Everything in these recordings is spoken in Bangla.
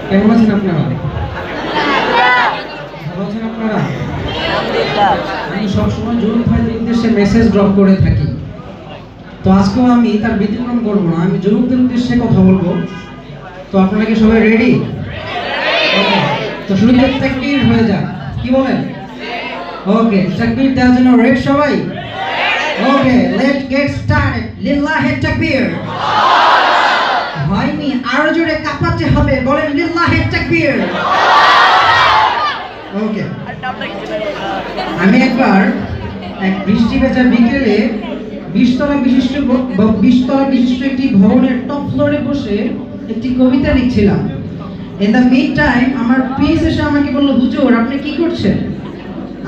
কেমন আছেন আপনারা? ভালো আছেন আপনারা? আমি সবসময় জরুরি ভাইদের উদ্দেশ্যে মেসেজ ড্রপ করে থাকি, তো আজকেও আমি তার ব্যতিক্রম করবো না। আমি যুবকদের উদ্দেশ্যে কথা বলবো। তো আপনারা কি সবাই রেডি? তো শুরুতে তাকবীর হয়ে যাক, কি বলেন? ওকে, তাকবীর দেওয়ার জন্য রেডি সবাই? ওকে, লেটস গেট স্টার্টেড। লিল্লাহি তাকবীর। হয়নি, আরো জোরে কাঁপাতে হবে, বলেন লিল্লাহি তাকবীর। ওকে, আমি একবার এক বৃষ্টি ভেজা বিকেলে 20 তলা বিশিষ্ট একটি ভবনের টপ ফ্লোরে বসে একটি কবিতা লিখছিলাম। ইন দ্য মিড টাইম আমার পিএস এসে আমাকে বলল, হুজুর আপনি কি করছেন?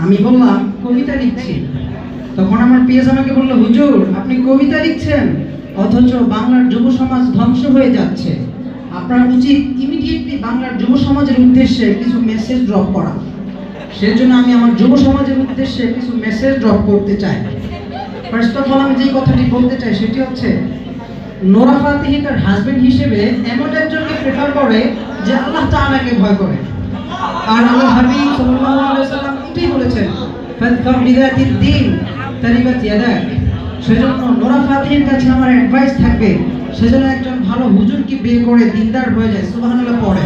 আমি বললাম কবিতা লিখছি। তখন আমার পিএস আমাকে বলল, হুজুর আপনি কবিতা লিখছেন, অথচ বাংলার যুব সমাজ ধ্বংস হয়ে যাচ্ছে। আপনার উচিত ইমিডিয়েটলি বাংলার যুব সমাজের উদ্দেশ্যে কিছু মেসেজ ড্রপ করা। সেজন্য আমি আমার যুব সমাজের উদ্দেশ্যে কিছু মেসেজ ড্রপ করতে চাই। ফার্স্ট অফ অল আমি যে কথাটি বলতে চাই সেটি হচ্ছে, নোরা ফাতেহি তার হাজবেন্ড হিসেবে এমন একজনকে প্রেফার করে যে আল্লাহ তাআলাকে ভয় করে। আর আল্লাহ হাবিব সাল্লাল্লাহু আলাইহি ওয়াসাল্লাম এটাই বলেছেন, ফাদফা বিযাতিদ দ্বীন তারিবাত ইয়াদাক। সেজন্য নোরা ফাতেহির কাছে আমার অ্যাডভাইস থাকবে, সেজন্য একজন ভালো হুজুরকে বিয়ে করে দিনদার হয়ে যায়। সুবহানাল্লাহ পড়ে।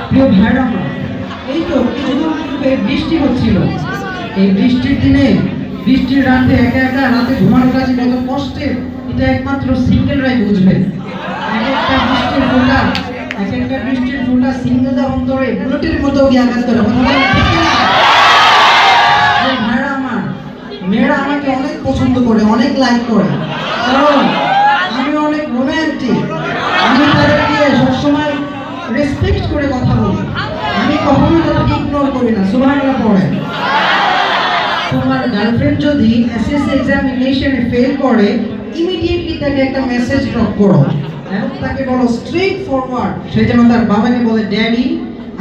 প্রিয় ভাইরা আমার, এই তো কিছুদিন পূর্বে বৃষ্টি হচ্ছিল। এই বৃষ্টির দিনে, বৃষ্টির রাতে একা একা রাতে ঘুমানোর কাছে কত কষ্টের, এটা একমাত্র সিঙ্গেলরাই বুঝবে। এক একটা বৃষ্টির ফোঁটা সিঙ্গেলদের অন্তরে বুলেটের মতো গিয়ে আঘাত করে। ভাইরা আমার, মেয়েরা আমাকে অনেক পছন্দ করে, অনেক লাইক করে, কারণ আমি অনেক রোম্যান্টিক। আমি তাদেরকে সবসময় রেসপেক্ট করে কথা বলি, আমি কখনোই তাদেরকে ইগনোর করি না। সুবহানাল্লাহ পড়ে। তোমার গার্লফ্রেন্ড যদি এসএসসি এক্সামিনেশনে ফেল করে, ইমিডিয়েটলি তাকে একটা মেসেজ ড্রপ করো এবং তাকে বলো স্ট্রেট ফরওয়ার্ড সে যেন তার বাবাকে বলে, ড্যাডি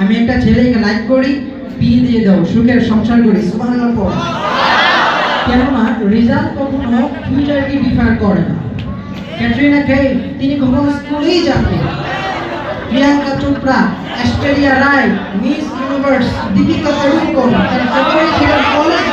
আমি একটা ছেলেকে লাইক করি, বিয়ে দিয়ে দাও, সুখের সংসার করি। সুবহানাল্লাহ পড়ে। কেননা রেজাল্ট কখনো ফিউচারকে ডিফার করে না। ক্যাটরিনা কাইফ তিনি কখনো স্কুলেই যাননি। প্রিয়াঙ্কা চোপড়া, অ্যাস্টেরিয়া রায়, মিস ইউনিভার্স, দীপিকা পাড়ুকোন তার সকলেই ছিলেন কলেজ